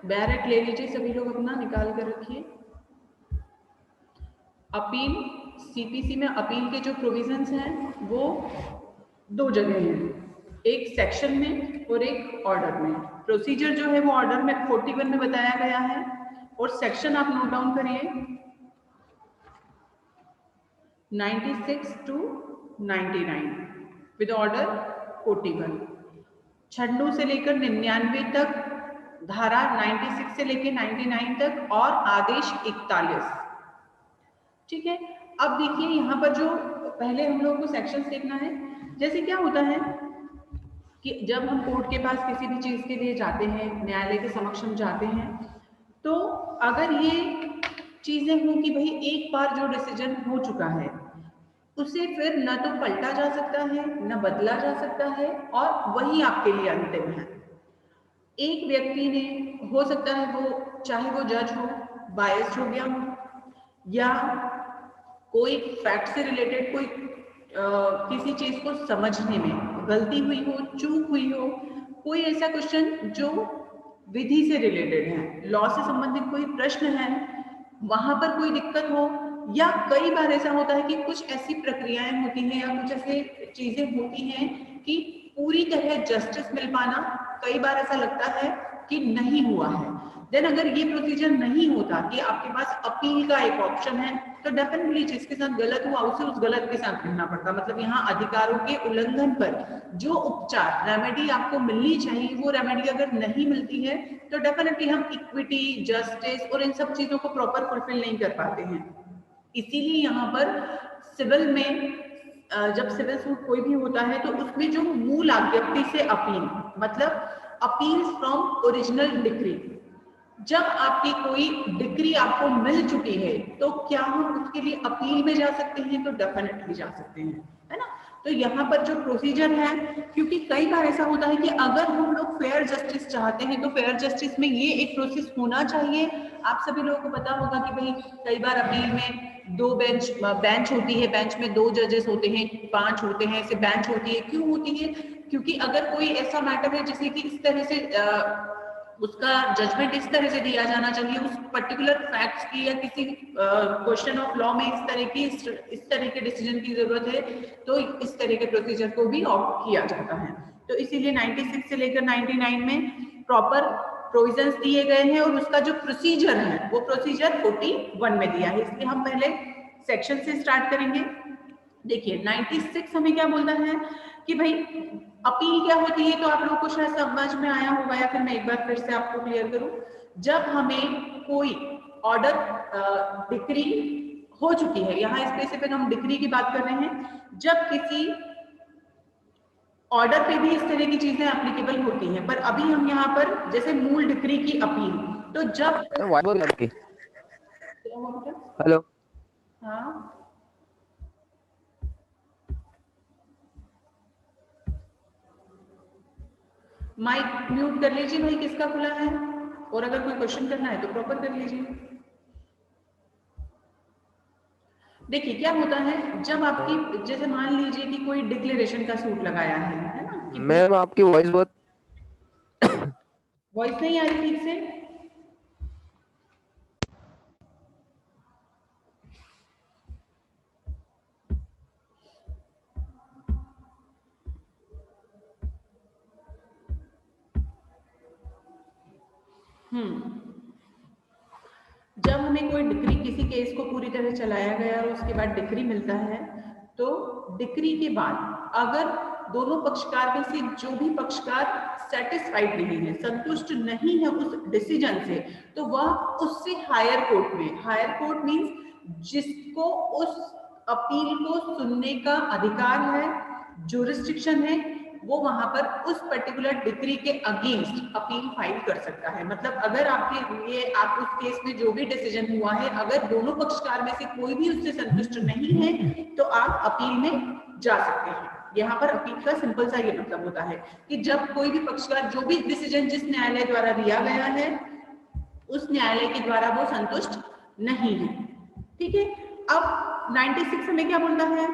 Barrett ले लीजिए सभी लोग, अपना निकाल कर रखिए। अपील, सीपीसी में अपील के जो प्रोविजंस हैं वो दो जगह हैं, एक सेक्शन में और एक ऑर्डर में। प्रोसीजर जो है वो ऑर्डर में 41 में बताया गया है और सेक्शन आप नोट डाउन करिए 96 to 99 विद ऑर्डर 41। 96 से लेकर 99 तक धारा, 96 से लेकर 99 तक और आदेश 41। ठीक है। अब देखिए यहाँ पर जो पहले हम लोगों को सेक्शंस देखना है। जैसे क्या होता है कि जब हम कोर्ट के पास किसी भी चीज के लिए जाते हैं, न्यायालय के समक्ष हम जाते हैं, तो अगर ये चीजें हो कि भाई एक बार जो डिसीजन हो चुका है उसे फिर न तो पलटा जा सकता है न बदला जा सकता है और वही आपके लिए अंतिम है। एक व्यक्ति ने, हो सकता है वो, चाहे वो जज हो, बायस्ड हो गया हो, या कोई फैक्ट से रिलेटेड कोई किसी चीज को समझने में गलती हुई हो, चूक हुई हो, कोई ऐसा क्वेश्चन जो विधि से रिलेटेड है, लॉ से संबंधित कोई प्रश्न है, वहां पर कोई दिक्कत हो, या कई बार ऐसा होता है कि कुछ ऐसी प्रक्रियाएं होती हैं या कुछ ऐसी चीजें होती हैं कि पूरी तरह जस्टिस मिल पाना कई बार ऐसा लगता है कि नहीं हुआ है। देन अगर ये प्रोसीजर नहीं होता कि आपके पास अपील का एक ऑप्शन है, तो डेफिनेटली जिसके साथ गलत हुआ उसे उस गलत के साथ रहना पड़ता। मतलब यहाँ अधिकारों के उल्लंघन पर जो उपचार, रेमेडी आपको मिलनी चाहिए, वो रेमेडी अगर नहीं मिलती है तो डेफिनेटली हम इक्विटी, जस्टिस और इन सब चीजों को प्रॉपर फुलफिल नहीं कर पाते हैं। इसीलिए यहाँ पर सिविल में जब सिविल सूट कोई भी होता है तो उसमें जो मूल आज्ञप्ति से अपील, मतलब अपील फ्रॉम ओरिजिनल डिक्री, जब आपकी कोई डिक्री आपको मिल चुकी है तो क्या हम उसके लिए अपील में जा सकते हैं? तो डेफिनेटली जा सकते हैं, है ना। तो यहाँ पर जो प्रोसीजर है, क्योंकि कई बार ऐसा होता है कि अगर हम लोग फेयर जस्टिस चाहते हैं तो फेयर जस्टिस में ये एक प्रोसेस होना चाहिए। आप सभी लोगों को पता होगा कि भाई कई बार अपील में दो बेंच होती है, बेंच में दो जजेस होते हैं, 5 होते हैं, ऐसे बेंच होती है। क्यों होती है? क्योंकि अगर कोई ऐसा मैटर है जिसे कि इस तरह से उसका जजमेंट इस तरह से दिया जाना चाहिए, उस पर्टिकुलर फैक्ट्स की या किसी क्वेश्चन ऑफ लॉ में इस तरह के डिसीजन की जरूरत है, तो इस तरह के प्रोसीजर को भी ऑप्ट किया जाता है। तो इसीलिए 96 से लेकर 99 में प्रॉपर प्रोविजंस दिए गए हैं और उसका जो प्रोसीजर है वो प्रोसीजर 41 में दिया है। इसलिए हम पहले सेक्शन से स्टार्ट करेंगे। देखिए 96 हमें क्या बोलता है कि भाई अपील क्या होती है, तो आप लोगों को शायद समझ में आया होगा, या फिर मैं एक बार फिर से आपको क्लियर करूं। जब हमें कोई ऑर्डर, डिक्री हो चुकी है, यहाँ स्पेसिफिक हम डिक्री की बात कर रहे हैं, जब किसी ऑर्डर पे भी इस तरह की चीजें एप्लीकेबल होती हैं, पर अभी हम यहाँ पर जैसे मूल डिक्री की अपील, तो जब हेलो, हाँ माइक म्यूट कर लीजिए भाई, किसका खुला है, और अगर कोई क्वेश्चन करना है तो प्रॉपर कर लीजिए। देखिए क्या होता है, जब आपकी, जैसे मान लीजिए कि कोई डिक्लेरेशन का सूट लगाया है ना, कि मैम आपकी वॉइस बहुत वॉइस नहीं आ रही ठीक से। जब हमें कोई डिक्री, किसी केस को पूरी तरह चलाया गया और उसके बाद डिक्री मिलता है, तो डिक्री के बाद अगर दोनों पक्षकार में से जो भी पक्षकार सेटिस्फाइड नहीं है, संतुष्ट नहीं है उस डिसीजन से, तो वह उससे हायर कोर्ट में, हायर कोर्ट मींस जिसको उस अपील को सुनने का अधिकार है, जुरिस्डिक्शन है, वो वहां पर उस पर्टिकुलर डिक्री के अगेंस्ट अपील फाइल कर सकता है। मतलब अगर आपके लिए, आप उस केस में जो भी डिसीजन हुआ है, अगर दोनों पक्षकार में से कोई भी उससे संतुष्ट नहीं है तो आप अपील में जा सकते हैं। यहाँ पर अपील का सिंपल सा ये मतलब होता है कि जब कोई भी पक्षकार, जो भी डिसीजन जिस न्यायालय द्वारा दिया गया है उस न्यायालय के द्वारा वो संतुष्ट नहीं है। ठीक है। अब 96 में क्या बोलता है?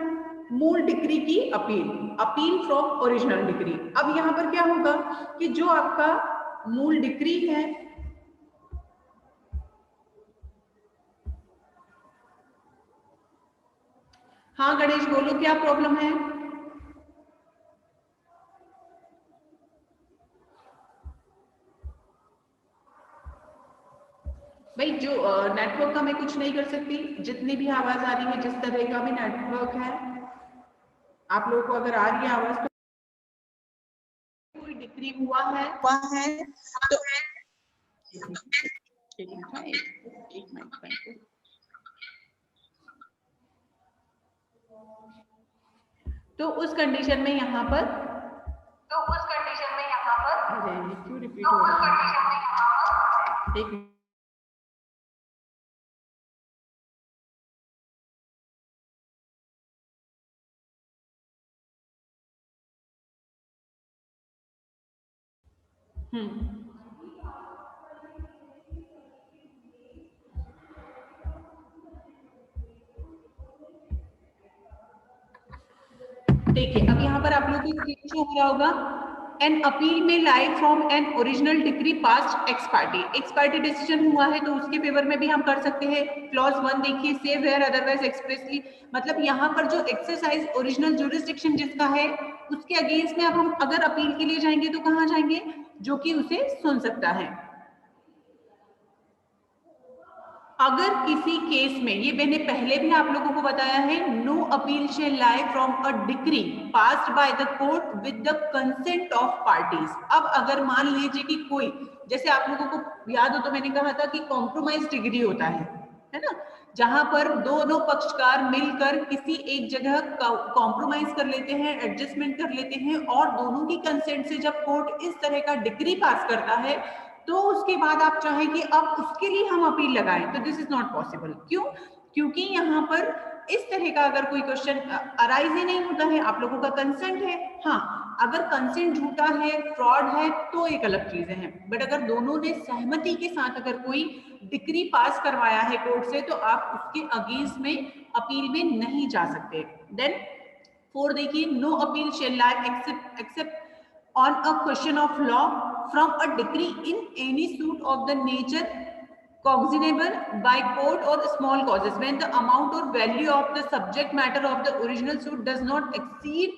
मूल डिक्री की appeal, appeal from original decree. अब यहाँ पर क्या होगा कि जो आपका मूल डिक्री है हाँ गणेश बोलो, क्या प्रॉब्लम है? भाई जो नेटवर्क का मैं कुछ नहीं कर सकती, जितनी भी आवाज आ रही है, जिस तरह का भी नेटवर्क है, आप लोगों को अगर आ रही है आवाज तो कोई डिक्री हुआ है तो एक मिनट तो उस कंडीशन में यहाँ पर अरे क्यों रिपीट हो रहा है? एक देखिए अब यहाँ पर आप लोगों को शो हो रहा होगा, एन अपील में lie from an original decree passed ex parte decision हुआ है तो उसके फेवर में भी हम कर सकते हैं। क्लॉज 1 देखिए, से वेयर अदरवाइज एक्सप्रेसली, मतलब यहाँ पर जो एक्सरसाइज ओरिजिनल ज्यूरिसडिक्शन जिसका है उसके अगेंस्ट में अब हम अगर अपील के लिए जाएंगे तो कहाँ जाएंगे, जो कि उसे सुन सकता है। अगर किसी केस में, ये मैंने पहले भी आप लोगों को बताया है, no appeal shall lie from a decree passed by the court with the consent of parties. अब अगर मान लीजिए कि कोई, जैसे आप लोगों को याद हो तो मैंने कहा था कि कॉम्प्रोमाइज डिग्री होता है ना, जहां पर दोनों पक्षकार मिलकर किसी एक जगह कॉम्प्रोमाइज कर लेते हैं, एडजस्टमेंट कर लेते हैं और दोनों की कंसेंट से जब कोर्ट इस तरह का डिक्री पास करता है तो उसके बाद आप चाहें कि अब उसके लिए हम अपील लगाएं तो दिस इज नॉट पॉसिबल। क्यों? क्योंकि यहाँ पर इस तरह का अगर कोई क्वेश्चन अराइज ही नहीं होता है, आप लोगों का कंसेंट है। हाँ, अगर कंसेंट झूठा है, फ्रॉड है तो एक अलग चीजें हैं, बट अगर दोनों ने सहमति के साथ अगर कोई डिक्री पास करवाया है कोर्ट से तो आप उसके अगेंस्ट में अपील में नहीं जा सकते। देन 4 देखिए, no appeal shall lie except on a question of law from a decree in any suit of the nature cognizable by court or small causes when the amount or value of the subject matter of the original suit does not exceed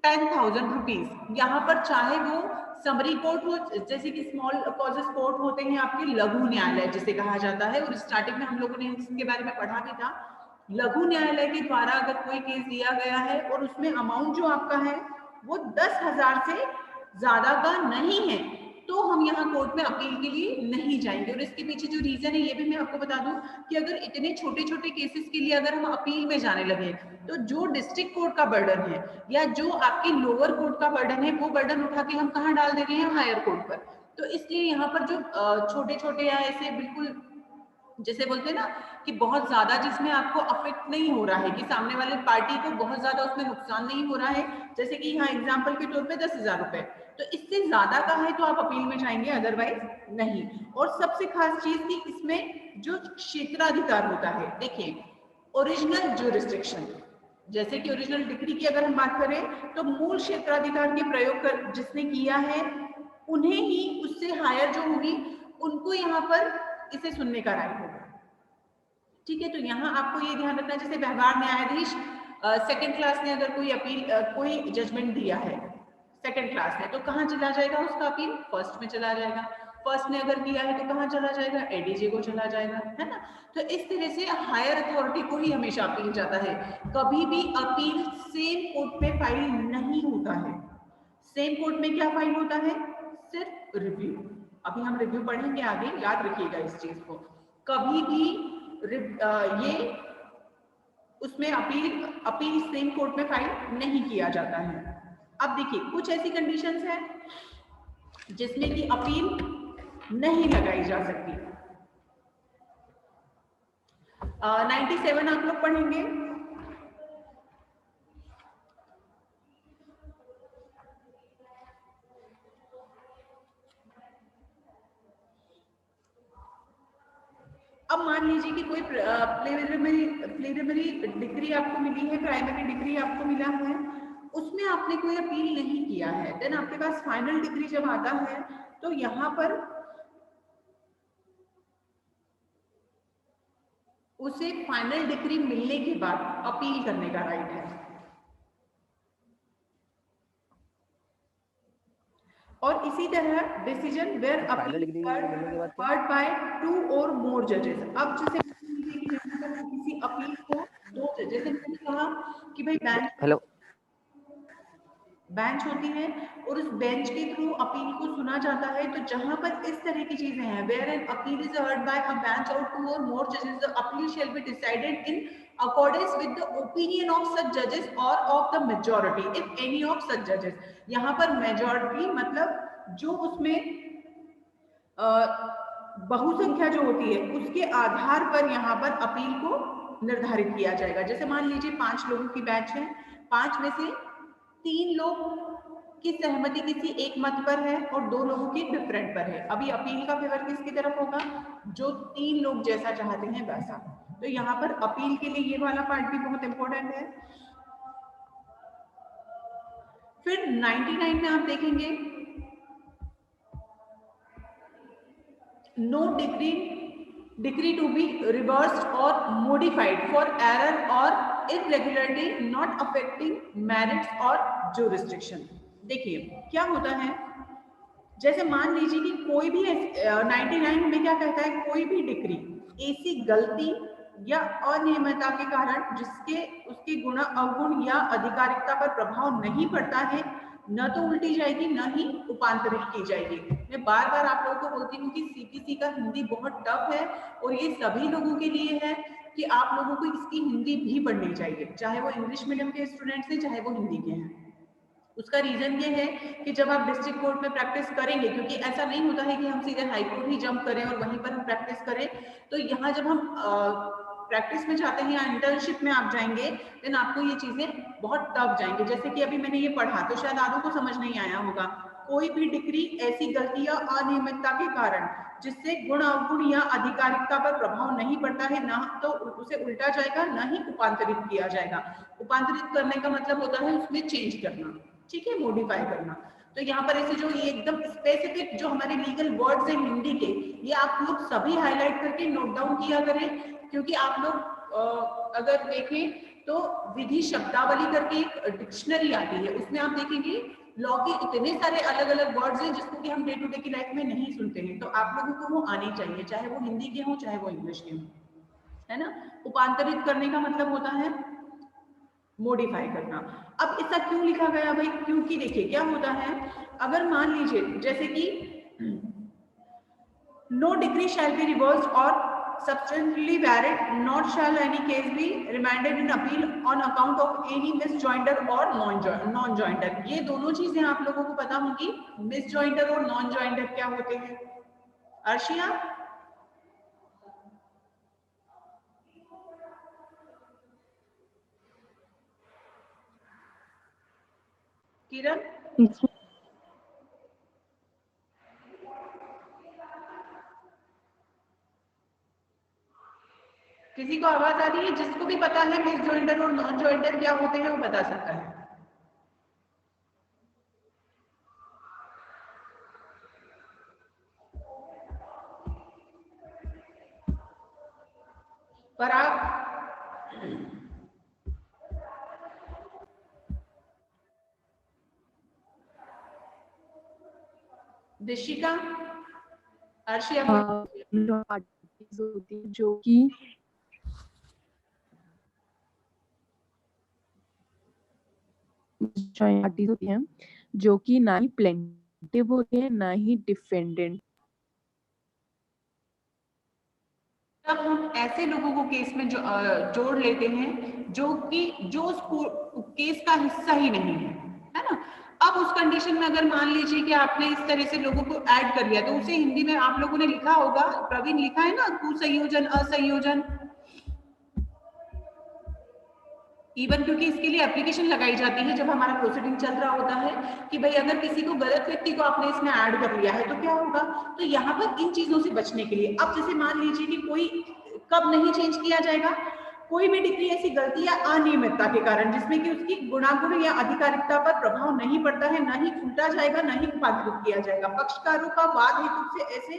10,000 rupees। यहाँ पर चाहे वो summary court हो, जैसे कि small causes court होते हैं आपके, लघु न्यायालय जिसे कहा जाता है, और स्टार्टिंग में हम लोगों ने इसके बारे में पढ़ा भी था। लघु न्यायालय के द्वारा अगर कोई केस दिया गया है और उसमें अमाउंट जो आपका है वो 10,000 से ज्यादा का नहीं है तो हम यहाँ कोर्ट में अपील के लिए नहीं जाएंगे। और इसके पीछे जो रीजन है ये भी मैं आपको बता दूं कि अगर इतने छोटे छोटे केसेस के लिए अगर हम अपील में जाने लगे तो जो डिस्ट्रिक्ट कोर्ट का बर्डन है या जो आपके लोअर कोर्ट का बर्डन है वो बर्डन उठा के हम कहाँ डाल देंगे हैं, हायर कोर्ट पर। तो इसलिए यहाँ पर जो छोटे छोटे या ऐसे बिल्कुल जैसे बोलते हैं ना कि बहुत ज्यादा जिसमें आपको अफेक्ट नहीं हो रहा है, कि सामने वाले पार्टी को बहुत ज्यादा उसमें नुकसान नहीं हो रहा है, जैसे कि यहाँ एग्जांपल के तौर पे 10,000 रुपए, तो इससे ज्यादा का है तो आप अपील में जाएंगे, अदरवाइज नहीं। और सबसे खास चीज की इसमें जो क्षेत्राधिकार होता है, देखिए ओरिजिनल ज्यूरिसडिक्शन, जैसे कि ओरिजिनल डिग्री की अगर हम बात करें तो मूल क्षेत्राधिकार के प्रयोग कर जिसने किया है उन्हें ही, उससे हायर जो होगी उनको यहाँ पर इसे सुनने का राइट होगा। ठीक है, तो यहाँ आपको ये ध्यान रखना, जैसे व्यवहार न्यायाधीश सेकंड क्लास ने अगर कोई अपील कोई जजमेंट दिया है सेकंड क्लास ने तो कहाँ चला जाएगा उसका अपील, फर्स्ट में चला जाएगा। फर्स्ट ने अगर किया है तो कहाँ चला जाएगा, एडीजे को चला जाएगा, है ना। तो इस तरह से हायर अथॉरिटी को ही हमेशा अपील जाता है। कभी भी अपील सेम कोर्ट में फाइल नहीं होता है। सेम कोर्ट में क्या फाइल होता है, सिर्फ रिव्यू। अभी हम रिव्यू पढ़ेंगे आगे, याद रखिएगा इस चीज को। कभी भी ये उसमें अपील सेम कोर्ट में फाइल नहीं किया जाता है। अब देखिए कुछ ऐसी कंडीशंस हैं जिसमें कि अपील नहीं लगाई जा सकती। 97 आप लोग पढ़ेंगे। अब मान लीजिए कि कोई प्रीलिमिनरी डिग्री आपको मिली है, प्राइमरी डिग्री आपको मिला है, उसमें आपने कोई अपील नहीं किया है, देन आपके पास फाइनल डिग्री जब आता है तो यहाँ पर उसे फाइनल डिक्री मिलने के बाद अपील करने का राइट है। और इसी तरह decision where appeal heard by 2 or मोर जजेस। अब जैसे किसी अपील को 2 जजेस, जैसे मैंने कहा कि भाई बेंच होती है और उस बेंच के थ्रू अपील को सुना जाता है। तो जहां पर इस तरह की चीजें हैं, where an appeal is heard by a bench और 2 और मोर जजेस, the appeal shall be decided in accordance with the opinion of such जजेस और of the majority if any of such जजेस। यहाँ पर मेजॉरिटी मतलब जो उसमें बहुसंख्या जो होती है उसके आधार पर यहाँ पर अपील को निर्धारित किया जाएगा। जैसे मान लीजिए 5 लोगों की बैच है, 5 में से 3 लोग की सहमति किसी एक मत पर है और 2 लोगों की डिफरेंट पर है। अभी अपील का फेवर किसकी तरफ होगा? जो 3 लोग जैसा चाहते हैं वैसा। तो यहाँ पर अपील के लिए ये वाला पार्ट भी बहुत इंपॉर्टेंट है। फिर 99 में आप देखेंगे no decree to be reversed or modified for error or irregularity not affecting merits or jurisdiction। देखिए क्या होता है, जैसे मान लीजिए कि कोई भी 99 में क्या कहता है, कोई भी डिक्री ऐसी गलती या अनियमितता के कारण जिसके उसके गुण अवगुण या आधिकारिकता पर प्रभाव नहीं पड़ता है, न तो उल्टी जाएगी न ही उपांतरित की जाएगी। मैं बार बार आप लोगों को बोलती हूँ कि सीपीसी का हिंदी बहुत टफ है और ये सभी लोगों के लिए है कि आप लोगों को इसकी हिंदी भी पढ़नी चाहिए, चाहे वो इंग्लिश मीडियम के स्टूडेंट्स हैं चाहे वो हिंदी के हैं। उसका रीजन ये है कि जब आप डिस्ट्रिक्ट कोर्ट में प्रैक्टिस करेंगे, क्योंकि ऐसा नहीं होता है कि हम सीधे हाई कोर्ट ही जंप करें और वहीं पर हम प्रैक्टिस करें, तो यहाँ जब हम प्रैक्टिस में जाते हैं या इंटर्नशिप में आप जाएंगे देन आपको ये चीजें बहुत टफ जाएंगे। जैसे कि अभी मैंने ये पढ़ा तो शायद आधों को समझ नहीं आया होगा, कोई भी डिक्री ऐसी गलती या अनियमितता के कारण जिससे गुण अवगुण या आधिकारिकता पर प्रभाव नहीं पड़ता है, ना तो उसे उल्टा जाएगा ना ही उपांतरित किया जाएगा। उपांतरित करने का मतलब होता है उसमें चेंज करना, ठीक है, मॉडिफाई करना। तो यहाँ पर ऐसे जो ये एकदम स्पेसिफिक जो हमारे लीगल वर्ड्स हैं हिंदी के, ये आप लोग सभी हाईलाइट करके नोट डाउन किया करें, क्योंकि आप लोग अगर देखें तो विधि शब्दावली करके एक डिक्शनरी आती है, उसमें आप देखेंगे लॉ के इतने सारे अलग अलग वर्ड्स हैं जिसको कि हम डे टू डे की लाइफ में नहीं सुनते हैं, तो आप लोगों को वो आनी चाहिए, चाहे वो हिंदी के हो चाहे वो इंग्लिश के हो, है ना। उपांतरित करने का मतलब होता है मॉडिफाई करना। अब ऐसा क्यों लिखा गया भाई? क्योंकि देखिए क्या होता है, अगर मान लीजिए जैसे कि no degree shall be reversed or substantially varied, not shall any case be remanded in appeal on account of any misjoinder or non-joinder। ये दोनों चीजें आप लोगों को पता होंगी, misjoinder और non-joinder क्या होते हैं? अर्शिया, किरण, किसी को आवाज आ रही है? जिसको भी पता है मिसजॉइंटर और नॉन जॉइंटर क्या होते हैं वो बता सकता है। पराग, दिशिका, अर्शिया होती है जो कि पार्टीज होती हैं जो कि ना ही प्लेंटिव होते हैं ना ही डिफेंडेंट। तब हम ऐसे लोगों को केस में जोड़ लेते हैं जो उस केस का हिस्सा ही नहीं है ना। अब उस कंडीशन में अगर मान लीजिए कि आपने इस तरह से लोगों को ऐड कर लिया, तो उसे हिंदी में आप लोगों ने लिखा होगा, प्रवीण लिखा है ना, कुसंयोजन असंयोजन, इवन क्योंकि इसके लिए एप्लीकेशन लगाई जाती है जब हमारा प्रोसीडिंग चल रहा होता है कि भाई अगर किसी को गलत व्यक्ति को आपने इसमें ऐड कर लिया है तो क्या होगा। तो यहाँ पर इन चीजों से बचने के लिए, अब जैसे मान लीजिए कि कोई कब नहीं चेंज किया जाएगा, कोई भी डिग्री ऐसी गलती या अनियमितता के कारण जिसमें कि उसकी गुणागुण या आधिकारिकता पर प्रभाव नहीं पड़ता है, न ही उल्टा जाएगा न ही उपांतरित किया जाएगा। पक्षकारों का वाद हेतु से ऐसे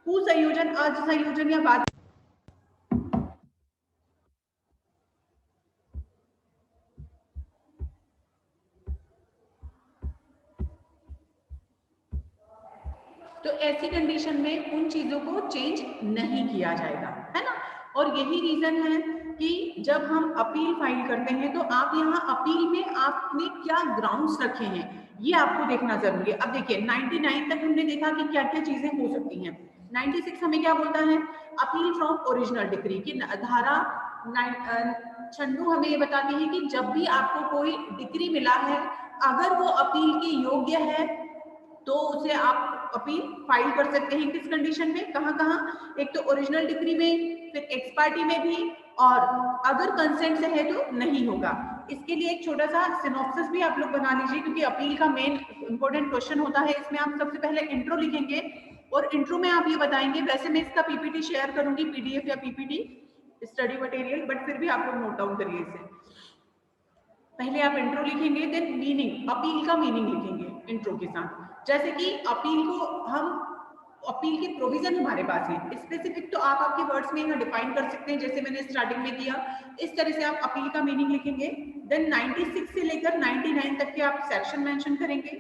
कुसंयोजन असंयोजन या वाद तो ऐसी कंडीशन में उन चीजों को चेंज नहीं किया जाएगा, है ना। और यही रीजन है कि जब हम अपील फाइल करते हैं तो आप यहाँ अपील में आपने क्या ग्राउंड्स रखे हैं ये आपको देखना जरूरी है। अब देखिए 99 तक हमने देखा कि क्या क्या चीजें हो सकती हैं। 96 हमें क्या बोलता है, अपील फ्रॉम ओरिजिनल डिक्री की धारा छंडू हमें ये बताती है कि जब भी आपको कोई डिक्री मिला है अगर वो अपील के योग्य है तो उसे आप अपील फाइल कर सकते हैं। किस कंडीशन में, कहाँ कहाँ, एक तो ओरिजिनल डिक्री में, फिर एक्स पार्टी में भी, और अगर कंसेंट से है तो नहीं होगा। इसके लिए एक छोटा सा सिनॉप्सिस भी आप लोग बना लीजिए क्योंकि अपील का मेन इंपॉर्टेंट क्वेश्चन होता है। इसमें आप सबसे पहले इंट्रो लिखेंगे और इंट्रो में आप ये बताएंगे, वैसे मैं इसका पीपीटी शेयर करूंगी, पीडीएफ या पीपीटी स्टडी मटेरियल, बट फिर भी आप लोग नोट डाउन करिए इसे। पहले आप इंट्रो लिखेंगे, देन मीनिंग, अपील का मीनिंग लिखेंगे इंट्रो के साथ। जैसे कि अपील को हम, अपील के प्रोविजन हमारे पास है, स्पेसिफिक तो आप आपके वर्ड्स में यहाँ डिफाइन कर सकते हैं जैसे मैंने स्टार्टिंग में किया। इस तरह से आप अपील का मीनिंग लिखेंगे। देन 96 से लेकर 99 तक के आप सेक्शन मेंशन करेंगे।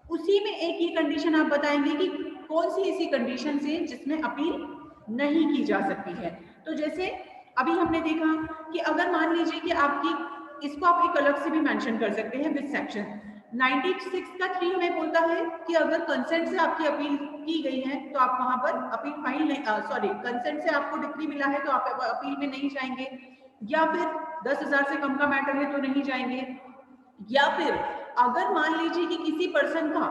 उसी में एक ही कंडीशन आप बताएंगे कि कौन सी ऐसी कंडीशन है जिसमें अपील नहीं की जा सकती है। तो जैसे अभी हमने देखा कि अगर मान लीजिए कि आपकी, इसको आप एक अलग से भी मेंशन कर सकते हैं विद सेक्शन। 96 का 3 हमें बोलता है कि अगर कंसेंट से आपकी अपील की गई है तो आप वहां पर अपील फाइल नहीं, सॉरी, कंसेंट से आपको डिक्री मिला है तो आप अपील में नहीं जाएंगे, या फिर 10,000 से कम का मैटर है तो नहीं जाएंगे, या फिर अगर मान लीजिए कि किसी पर्सन का,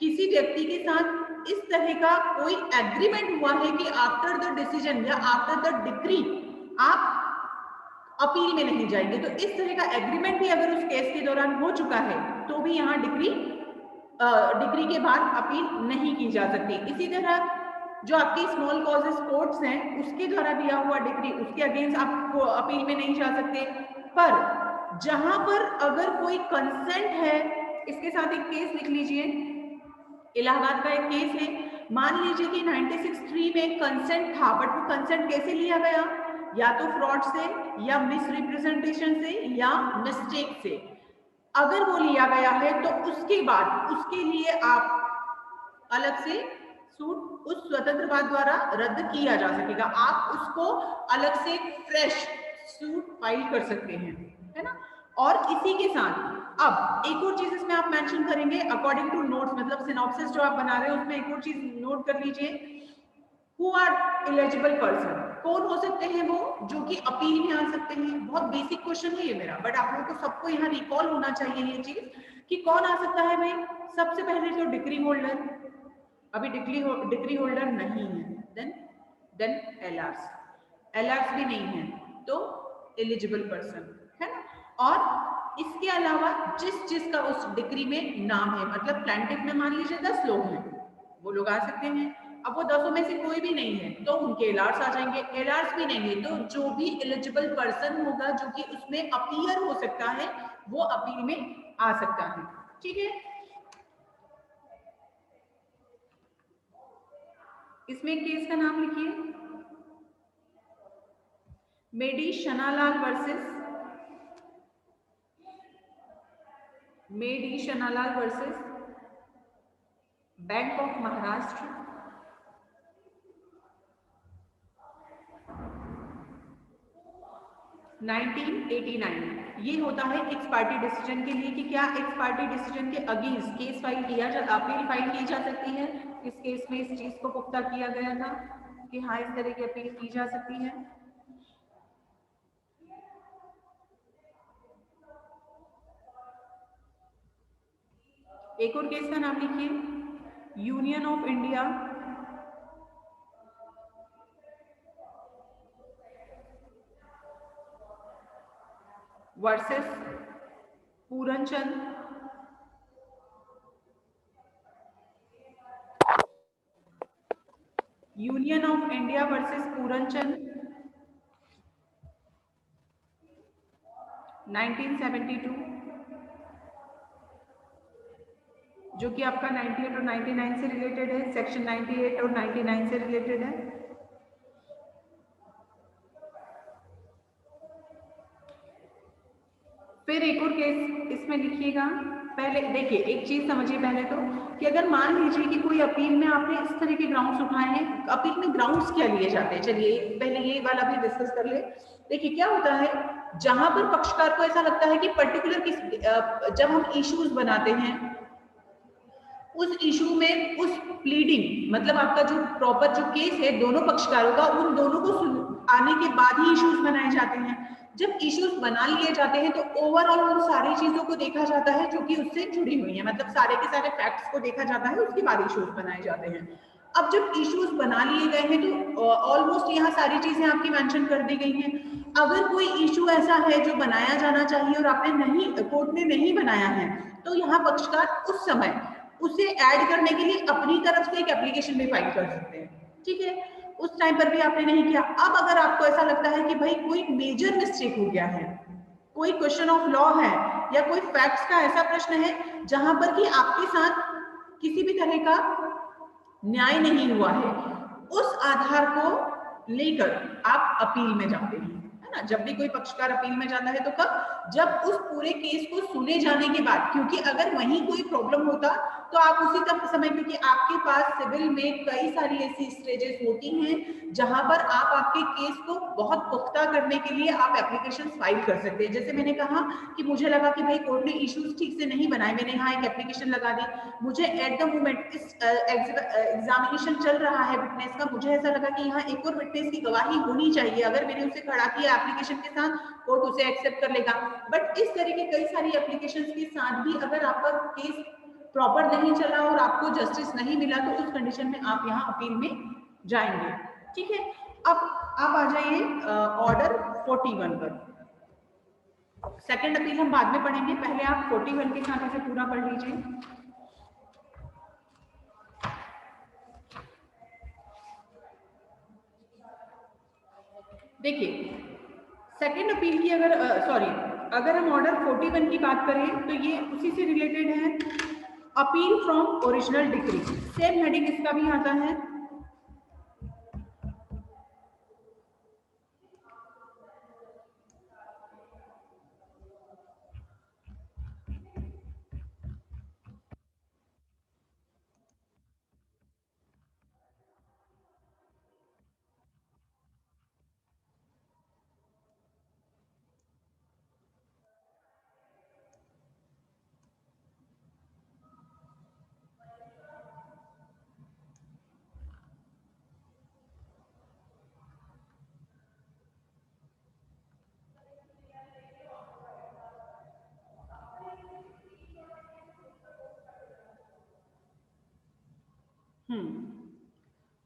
किसी व्यक्ति के साथ इस तरह का कोई एग्रीमेंट हुआ है कि आफ्टर द डिसीजन या आफ्टर द डिक्री आप अपील में नहीं जाएंगे, तो इस तरह का एग्रीमेंट भी अगर उस केस के दौरान हो चुका है तो भी यहाँ डिक्री के बाद अपील नहीं की जा सकती। इसी तरह जो आपकी स्मॉल कॉजेस कोर्ट्स हैं उसके द्वारा दिया हुआ डिक्री, उसके अगेंस्ट आप अपील में नहीं जा सकते। पर जहां पर अगर कोई कंसेंट है, इसके साथ एक केस लिख लीजिए, इलाहाबाद का एक केस है। मान लीजिए कि 96(3) में कंसेंट था, बट वो कंसेंट कैसे लिया गया, या तो फ्रॉड से, या मिस रिप्रेजेंटेशन से, या मिस्टेक से। अगर वो लिया गया है तो उसके बाद उसके लिए आप अलग से सूट उस स्वतंत्रवाद द्वारा रद्द किया जा सकेगा, आप उसको अलग से फ्रेश सूट फाइल कर सकते हैं, है ना। और इसी के साथ अब एक और चीज इसमें आप मेंशन करेंगे अकॉर्डिंग टू नोट्स, मतलब सिनॉप्सिस जो आप बना रहे हैं उसमें एक और चीज नोट कर लीजिए, हु आर एलिजिबल पर्सन, कौन हो सकते हैं वो जो कि अपील में आ सकते हैं। बहुत बेसिक क्वेश्चन है ये मेरा, बट आप लोगों को सबको यहाँ रिकॉल होना चाहिए ये चीज कि कौन आ सकता है भाई। सबसे पहले तो डिक्री होल्डर, अभी डिक्री होल्डर नहीं है, देन एलआर्स भी नहीं है तो एलिजिबल पर्सन, है ना। और इसके अलावा जिसका उस डिक्री में नाम है, मतलब प्लेंटिफ में मान लीजिए 10 लोग हैं, वो लोग आ सकते हैं। अब वो 10 में से कोई भी नहीं है तो उनके एलआर्स आ जाएंगे, एलआर्स भी नहीं है तो जो भी एलिजिबल पर्सन होगा जो कि उसमें अपीयर हो सकता है वो अपील में आ सकता है, ठीक है। इसमें केस का नाम लिखिए, मेडी शनालाल वर्सेस बैंक ऑफ महाराष्ट्र, (1989). ये होता है एक्स पार्टी डिसीजन के लिए कि क्या एक्स पार्टी डिसीजन के अगेंस्ट केस फाइल किया जा, अपील फाइल की जा सकती है। इस केस में इस चीज को पुख्ता किया गया था कि हाँ इस तरह की अपील की जा सकती है। एक और केस का नाम लिखिए, union of India versus Puran Chand, union of India versus Puran Chand 1972, जो कि आपका 98 और 99 से रिलेटेड है, सेक्शन 98 और 99 से रिलेटेड है। फिर एक और केस इसमें लिखिएगा, पहले देखिए एक चीज समझिए पहले तो, कि अगर मान लीजिए कि कोई अपील में आपने इस तरह के ग्राउंड्स उठाए हैं, अपील में ग्राउंड्स क्या लिए जाते हैं, चलिए पहले ये वाला भी डिस्कस कर ले। देखिए क्या होता है, जहां पर पक्षकार को ऐसा लगता है कि पर्टिकुलर किस जब हम इश्यूज बनाते हैं उस इशू में उस प्लीडिंग मतलब आपका जो प्रॉपर जो केस है दोनों पक्षकारों का, उन दोनों को आने के बाद ही इश्यूज बनाए जाते हैं। जब इश्यूज बना लिए जाते हैं तो ओवरऑल उन सारी चीजों को देखा जाता है जो कि उससे जुड़ी हुई है, मतलब सारे के सारे फैक्ट्स को देखा जाता है, उसके बाद इश्यूज बनाए जाते हैं। अब जब इश्यूज बना लिए गए हैं तो ऑलमोस्ट यहाँ सारी चीजें आपकी मेंशन कर दी गई हैं। अगर कोई इशू ऐसा है जो बनाया जाना चाहिए और आपने नहीं, कोर्ट ने नहीं बनाया है, तो यहाँ पक्षकार उस समय उसे ऐड करने के लिए अपनी तरफ से एक एप्लीकेशन भी फाइल कर सकते हैं, ठीक है। उस टाइम पर भी आपने नहीं किया। अब अगर आपको ऐसा लगता है कि भाई कोई मेजर मिस्टेक हो गया है, कोई क्वेश्चन ऑफ लॉ है या कोई फैक्ट्स का ऐसा प्रश्न है जहां पर कि आपके साथ किसी भी तरह का न्याय नहीं हुआ है, उस आधार को लेकर आप अपील में जाते हैं, है ना। जब भी कोई पक्षकार अपील में जाता है तो कब, जब उस पूरे केस को सुने जाने के बाद, क्योंकि अगर वहीं कोई प्रॉब्लम होता तो आप उसी तक समय, क्योंकि आपके पास सिविल में कई सारी ऐसी स्टेजेस होती हैं जहां पर आप आपके केस को बहुत पुख्ता करने के लिए आप एप्लीकेशन फाइल कर सकते हैं। जैसे मैंने कहा कि मुझे लगा कि भाई कोर्ट ने इश्यूज ठीक से नहीं बनाए, मैंने यहाँ एक एप्लीकेशन लगा दी, मुझे एट द मोमेंट इस एग्जामिनेशन चल रहा है विटनेस का, मुझे ऐसा लगा कि यहाँ एक और विटनेस की गवाही होनी चाहिए, अगर मैंने उसे खड़ा किया एप्लीकेशन के साथ कोर्ट उसे एक्सेप्ट कर लेगा। बट इस तरह के कई सारी एप्लीकेशन के साथ भी अगर आपका केस प्रॉपर नहीं चला और आपको जस्टिस नहीं मिला तो उस कंडीशन में आप यहाँ अपील में जाएंगे, ठीक है। अब आप आ जाइए ऑर्डर 41 पर। सेकंड अपील हम बाद में पढ़ेंगे, पहले आप 41 के साथ इसे पूरा पढ़ लीजिए। देखिए सेकंड अपील की अगर हम ऑर्डर 41 की बात करें तो ये उसी से रिलेटेड है, appeal from original decree, same heading इसका भी आता है।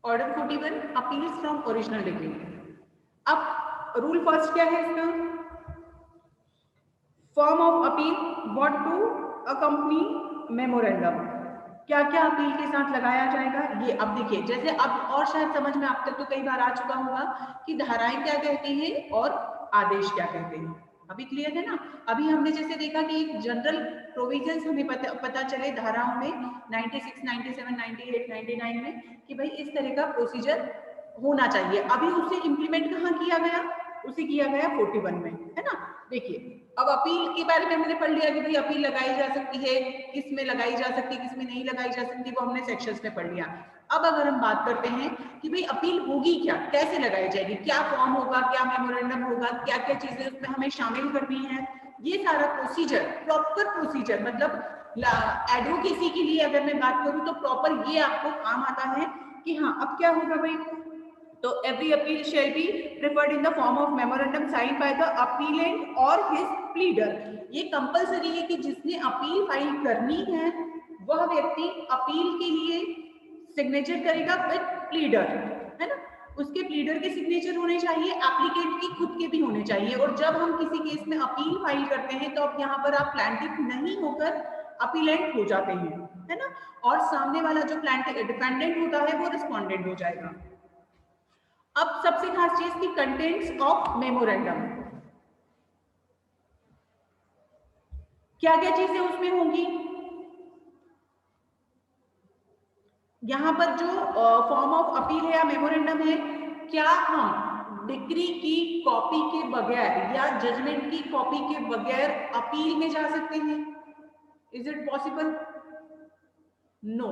Order 41 appeals from original degree. अब रूल फर्स्ट क्या है इसका, form of appeal what to accompany memorandum, क्या क्या अपील के साथ लगाया जाएगा ये। अब देखिए जैसे अब और शायद समझ में आप तक तो कई बार आ चुका होगा कि धाराएं क्या कहती हैं और आदेश क्या कहते हैं, अभी क्लियर है ना। अभी हमने जैसे देखा कि जनरल प्रोविजंस हमें पता चले धाराओं में 96, 97, 98, 99 में कि भाई इस तरह का प्रोसीजर होना चाहिए। अभी उसे इंप्लीमेंट कहाँ किया गया, उसे किया गया 41 में, है ना। देखिए अब अपील के बारे में हमने पढ़ लिया कि भाई अपील लगाई जा सकती है, किस में लगाई जा सकती है, किस में नहीं लगाई जा सकती, वो हमने सेक्शंस में पढ़ लिया। अब अगर हम बात करते हैं कि भाई अपील होगी क्या, कैसे लगाई जाएगी, क्या फॉर्म होगा, क्या मेमोरेंडम होगा, क्या क्या चीजें उसमें हमें शामिल करनी है, ये सारा प्रोसीजर, प्रॉपर प्रोसीजर, मतलब एडवोकेसी के लिए अगर मैं बात करूं तो प्रॉपर ये आपको काम आता है कि हाँ अब क्या होगा भाई, तो every appeal shall be preferred in the form of memorandum signed by the appellant or his pleader। ये कंपलसरी है कि जिसने अपील फाइल करनी है वह व्यक्ति अपील के लिए सिग्नेचर करेगा विद प्लीडर, है ना। उसके प्लीडर के सिग्नेचर होने चाहिए, एप्लीकेंट की खुद के भी होने चाहिए। और जब हम किसी केस में अपील फाइल करते हैं तो अब यहाँ पर आप प्लांटिफ नहीं होकर अपीलेंट हो जाते हैं, है ना। और सामने वाला जो प्लांटिफ डिपेंडेंट होता है वो रिस्पोंडेंट हो जाएगा। अब सबसे खास चीज की कंटेंट्स ऑफ मेमोरेंडम, क्या क्या चीजें उसमें होंगी। यहां पर जो फॉर्म ऑफ अपील है या मेमोरेंडम है, क्या हम डिक्री की कॉपी के बगैर या जजमेंट की कॉपी के बगैर अपील में जा सकते हैं, इज इट पॉसिबल? नो।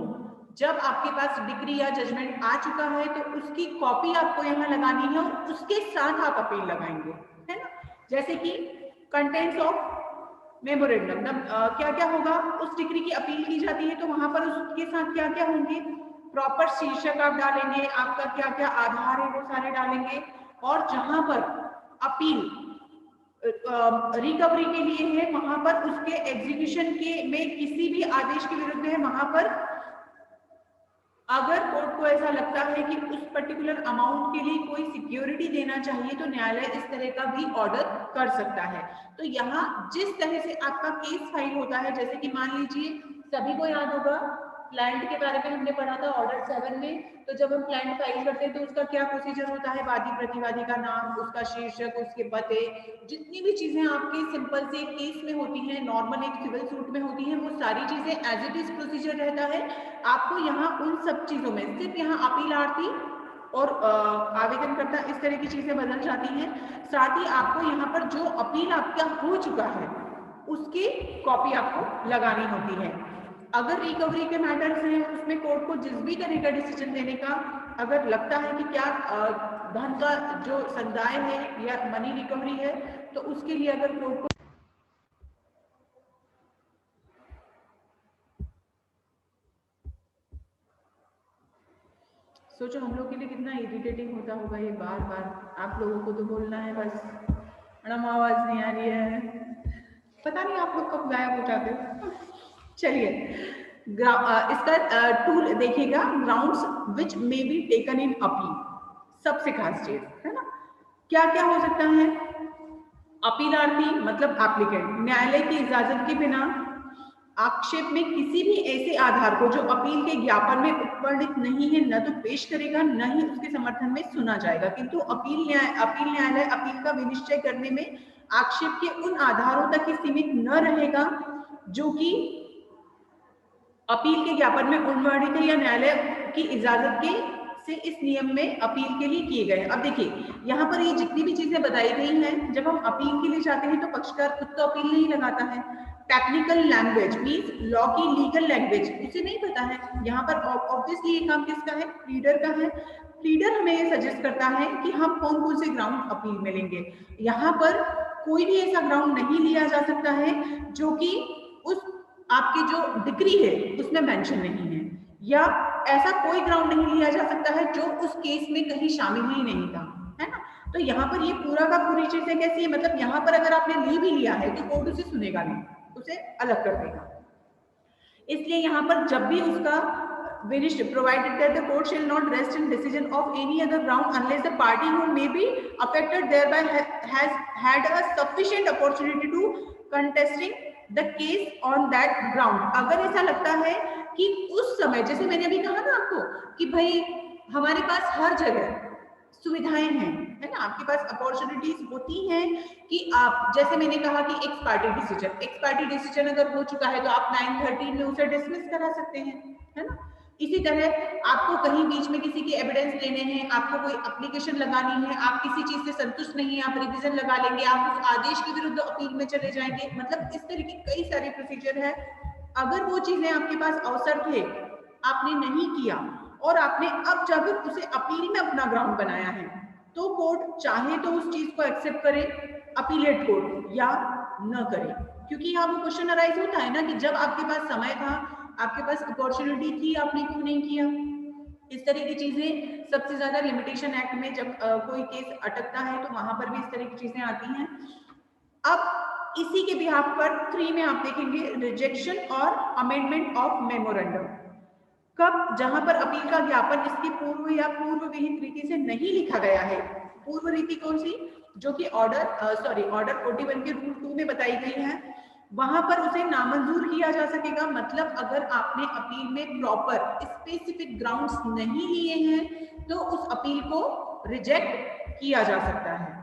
जब आपके पास डिक्री या जजमेंट आ चुका है तो उसकी कॉपी आपको यहाँ लगानी है और उसके साथ आप अपील लगाएंगे, है ना। जैसे कि कंटेंट्स ऑफ मेमोरेंडम, क्या क्या होगा, उस डिक्री की अपील की जाती है तो वहां पर उसके साथ क्या क्या होंगे, प्रॉपर शीर्षक आप डालेंगे, आपका क्या क्या आधार है वो सारे डालेंगे, और जहां पर अपील रिकवरी के लिए है वहां पर उसके एग्जीक्यूशन के में किसी भी आदेश के विरुद्ध है, वहां पर अगर कोर्ट को ऐसा लगता है कि उस पर्टिकुलर अमाउंट के लिए कोई सिक्योरिटी देना चाहिए तो न्यायालय इस तरह का भी ऑर्डर कर सकता है। तो यहाँ जिस तरह से आपका केस फाइल होता है, जैसे कि मान लीजिए सभी को याद होगा क्लाइंट के बारे में हमने पढ़ा था ऑर्डर 7 में, तो जब हम क्लाइंट फाइल करते हैं तो उसका क्या प्रोसीजर होता है, वादी प्रतिवादी का नाम, उसका शीर्षक, उसके पते, जितनी भी चीजें आपके सिंपल से केस में होती हैं, नॉर्मल एक सिविल सूट में होती हैं, वो सारी चीजें एज इट इज प्रोसीजर रहता है। आपको यहाँ उन सब चीजों में सिर्फ यहाँ अपीलार्थी और आवेदनकर्ता इस तरह की चीजें बदल जाती हैं। साथ ही आपको यहाँ पर जो अपील आपका हो चुका है उसकी कॉपी आपको लगानी होती है। अगर रिकवरी के मैटर्स हैं उसमें कोर्ट को जिस भी तरह का डिसीजन देने का अगर लगता है कि क्या धन का जो संदाय है या मनी रिकवरी है, तो उसके लिए अगर कोर्ट को सोचो हम लोग के लिए कितना इरिटेटिंग होता होगा ये बार बार, आप लोगों को तो बोलना है बस, मैडम आवाज नहीं आ रही है, पता नहीं आप लोग कब गायब हो जाते हो। चलिए इसका टूल देखिएगा, grounds which may be taken in appeal, सबसे खास चीज है ना। क्या क्या हो सकता है, अपीलार्थी मतलब एप्लीकेंट न्यायालय की इजाजत के बिना आक्षेप में किसी भी ऐसे आधार को जो अपील के ज्ञापन में उपवर्णित नहीं है न तो पेश करेगा न ही उसके समर्थन में सुना जाएगा, किंतु अपील न्यायालय अपील का विनिश्चय करने में आक्षेप के उन आधारों तक ही सीमित न रहेगा जो कि अपील के ज्ञापन में उल्लंघित है या न्यायालय की इजाजत के से इस नियम में अपील के लिए किए गए। अब देखिए यहाँ पर ये जितनी भी चीजें बताई गई हैं, जब हम अपील के लिए जाते हैं तो पक्षकार खुद तो अपील नहीं लगाता है, टेक्निकल लैंग्वेज मींस लॉ की लीगल लैंग्वेज उसे नहीं पता है। यहाँ पर ऑब्वियसली ये काम किसका है, प्लीडर का है। प्लीडर हमें ये सजेस्ट करता है कि हम कौन कौन से ग्राउंड अपील में लेंगे। यहाँ पर कोई भी ऐसा ग्राउंड नहीं लिया जा सकता है जो कि उस आपकी जो डिग्री है उसमें मेंशन नहीं है, या ऐसा कोई ग्राउंड नहीं लिया जा सकता है जो उस केस में कहीं शामिल ही नहीं था, है ना। तो यहाँ पर ये पूरा का पूरी चीजें कैसी है, मतलब यहाँ पर अगर आपने ली भी लिया है तो कोर्ट उसे सुनेगा नहीं, उसे अलग कर देगा। इसलिए यहाँ पर जब भी उसका provided that the court shall not rest in decision of any other ground unless the party who may be affected thereby has had a sufficient opportunity to contesting the case on that ground। अगर ऐसा लगता है कि उस समय, जैसे मैंने अभी कहा ना आपको कि भाई हमारे पास हर जगह सुविधाएं हैं, है ना, आपके पास अपॉर्चुनिटीज होती हैं कि आप, जैसे मैंने कहा कि एक्स पार्टी डिसीजन अगर हो चुका है तो आप 9:13 में उसे डिसमिस करा सकते हैं, है ना। इसी तरह आपको कहीं बीच में किसी के एविडेंस लेने हैं, आपको कोई एप्लीकेशन लगानी है, आप किसी चीज से संतुष्ट नहीं है, आप रिवीजन लगा लेंगे, आप उस आदेश के विरुद्ध अपील में चले जाएंगे, मतलब इस तरह के कई सारे प्रोसीजर है। अगर वो चीजें आपके पास अवसर थे, आपने नहीं किया और आपने अब जाकर उसे अपील में अपना ग्राउंड बनाया है, तो कोर्ट चाहे तो उस चीज को एक्सेप्ट करे, अपीलेट कोर्ट, या न करे। क्योंकि यहाँ वो क्वेश्चन अराइज होता है ना कि जब आपके पास समय था, आपके पास अपॉर्चुनिटी थी, आपने क्यों नहीं किया। इस तरह की चीजें सबसे ज्यादा लिमिटेशन एक्ट में जब कोई केस अटकता है तो वहां पर भी इस तरह की चीजें आती हैं। अब इसी के बिहाफ पर 3 में आप देखेंगे रिजेक्शन और अमेंडमेंट ऑफ मेमोरेंडम। कब, जहां पर अपील का ज्ञापन इसके पूर्व या पूर्व विहित रीति से नहीं लिखा गया है। पूर्व रीति कौन सी, जो कि ऑर्डर 41 के रूल 2 में बताई गई है, वहां पर उसे नामंजूर किया जा सकेगा। मतलब अगर आपने अपील में प्रॉपर स्पेसिफिक ग्राउंड्स नहीं लिए हैं तो उस अपील को रिजेक्ट किया जा सकता है,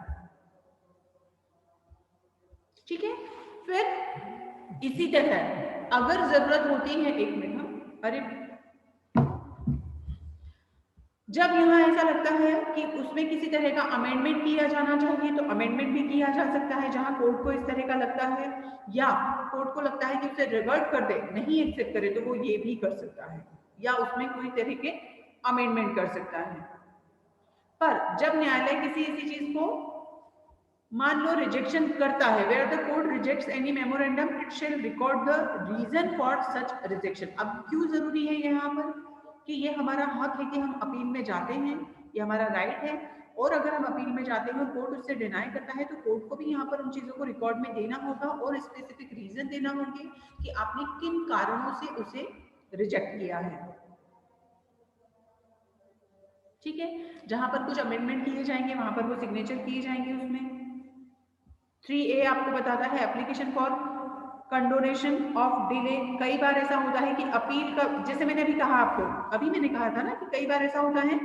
ठीक है। फिर इसी तरह अगर जरूरत होती है, एक मिनट, अरे जब यहाँ ऐसा लगता है कि उसमें किसी तरह का अमेंडमेंट किया जाना चाहिए तो अमेंडमेंट भी किया जा सकता है, जहां कोर्ट को इस तरह का लगता है, या कोर्ट को लगता है कि उसे रिवर्ट कर दे, नहीं एक्सेप्ट करे, तो वो ये भी कर सकता है, या उसमें कोई तरह के अमेंडमेंट कर सकता है। पर जब न्यायालय किसी ऐसी चीज को मान लो रिजेक्शन करता है, where the court rejects any memorandum it shall record the reason for such rejection. अब क्यों जरूरी है यहाँ पर कि ये हमारा हक है कि हम अपील में जाते हैं, ये हमारा राइट है, और अगर हम अपील में जाते हैं और कोर्ट उससे डिनाई करता है तो कोर्ट को भी यहाँ पर उन चीजों को रिकॉर्ड में देना होगा और स्पेसिफिक रीजन देना होंगे कि आपने किन कारणों से उसे रिजेक्ट किया है। ठीक है, जहां पर कुछ अमेंडमेंट किए जाएंगे वहां पर वो सिग्नेचर किए जाएंगे उसमें। 3A आपको बताता है application for condonation of delay. कई बार ऐसा होता है कि अपील का, जैसे मैंने अभी कहा आपको, अभी मैंने कहा था ना कि कई बार ऐसा होता है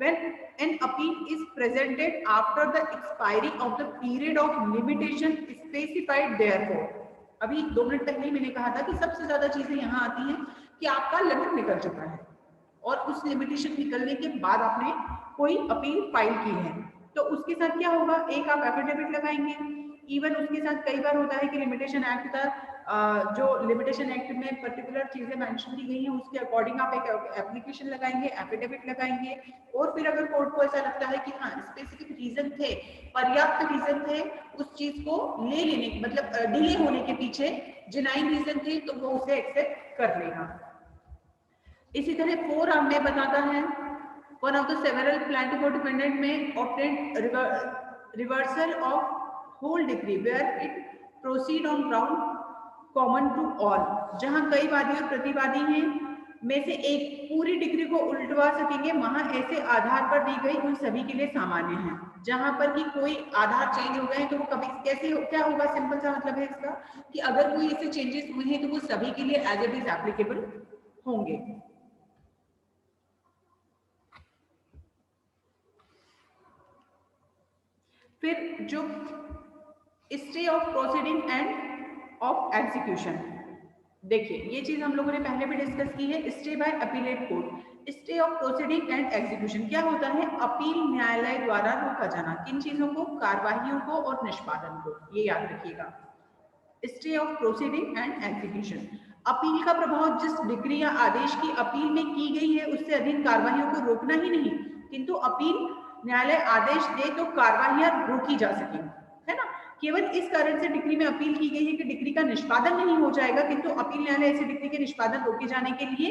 when an appeal is presented after the expiry of the period of limitation specified therefore। अभी 2 मिनट पहले ही मैंने कहा था कि सबसे ज्यादा चीजें यहाँ आती हैं कि आपका लिमिट निकल चुका है और उस लिमिटेशन निकलने के बाद आपने कोई अपील फाइल की है, तो उसके साथ क्या होगा, एक आप एफिडेविट लगाएंगे। इवन उसके साथ कई बार होता है कि लिमिटेशन एक्ट का जो लिमिटेशन एक्ट में पर्टिकुलर चीजें मेंशन की गई हैं उसके अकॉर्डिंग आप एक एप्लीकेशन लगाएंगे, एफिडेविट लगाएंगे, और फिर अगर कोर्ट को ऐसा लगता है कि हाँ स्पेसिफिक रीजन थे, पर्याप्त रीजन थे उस चीज को ले लेने, मतलब डिले होने के पीछे जेन्युइन रीजन थे, तो वो उसे एक्सेप्ट कर लेगा। इसी तरह 4 हमें बताता है one of the several plaintiff or dependent may obtain reversal of whole degree where it proceed on ground common to all. जहां कई वादी और प्रतिवादी हैं में से एक पूरी डिग्री को उल्टवा सकेंगे, वहां ऐसे आधार पर दी गई उन सभी के लिए सामान्य है। जहां पर कि कोई आधार चेंज हो गए तो वो कभी कैसे क्या होगा, सिंपल सा मतलब है इसका कि अगर कोई ऐसे चेंजेस हुए हैं तो वो सभी के लिए एज इट इज एप्लीकेबल होंगे। फिर जो stay of proceeding end of execution, देखिए ये चीज हम लोगों ने पहले भी डिस्कस की है। Stay by appellate court, stay of proceeding and execution क्या होता है, अपील न्यायालय द्वारा रोका जाना, किन चीजों को, कार्यवाहियों को और निष्पादन को, ये याद रखिएगा। Stay of proceeding and execution, appeal का प्रभाव जिस डिग्री या आदेश की अपील में की गई है उससे अधीन कार्यवाहियों को रोकना ही नहीं, किंतु अपील न्यायालय आदेश दे तो कार्यवाहियां रोकी जा सके, है ना। केवल इस कारण से डिग्री में अपील की गई है कि डिग्री का निष्पादन नहीं हो जाएगा, किंतु अपील न्यायालय ऐसी डिग्री के निष्पादन रोके जाने के लिए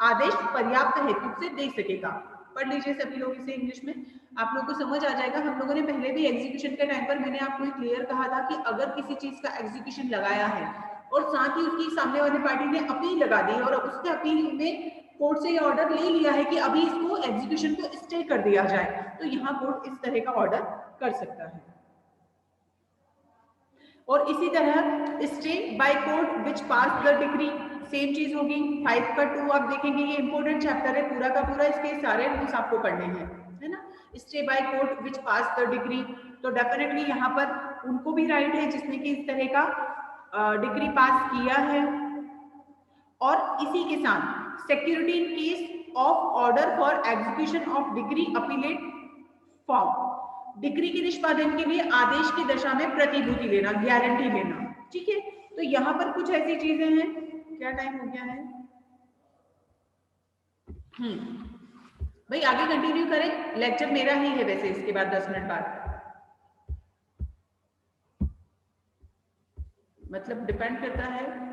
आदेश पर्याप्त हेतु से दे सकेगा। पढ़ लीजिए सभी लोग इसे इंग्लिश में, आप लोगों को समझ आ जाएगा। हम लोगों ने पहले भी एग्जीक्यूशन के टाइम पर मैंने आपको क्लियर कहा था कि अगर किसी चीज का एग्जीक्यूशन लगाया है और साथ ही उसकी सामने वाली पार्टी ने अपील लगा दी और उसके अपील में कोर्ट से ये ऑर्डर ले लिया है कि अभी इसको एग्जीक्यूशन को स्टे कर दिया जाए, तो यहाँ कोर्ट इस तरह का ऑर्डर कर सकता है। और इसी तरह stay by court which pass the degree, same चीज होगी। 5 का 2 आप देखेंगे, ये इंपॉर्टेंट चैप्टर है पूरा का पूरा, इसके सारे रूल्स आपको पढ़ने हैं, है ना। Stay by court which pass the degree, तो डेफिनेटली यहाँ पर उनको भी राइट है जिसने कि इस तरह का डिग्री पास किया है। और इसी के साथ security in case of order for execution of degree appellate form, degree के निष्पादन के लिए आदेश की दशा में प्रतिभूति लेना, गारंटी लेना, ठीक है। तो यहाँ पर कुछ ऐसी चीजें हैं। क्या टाइम हो गया है? भाई आगे कंटिन्यू करें, लेक्चर मेरा ही है वैसे इसके बाद 10 मिनट बाद, मतलब डिपेंड करता है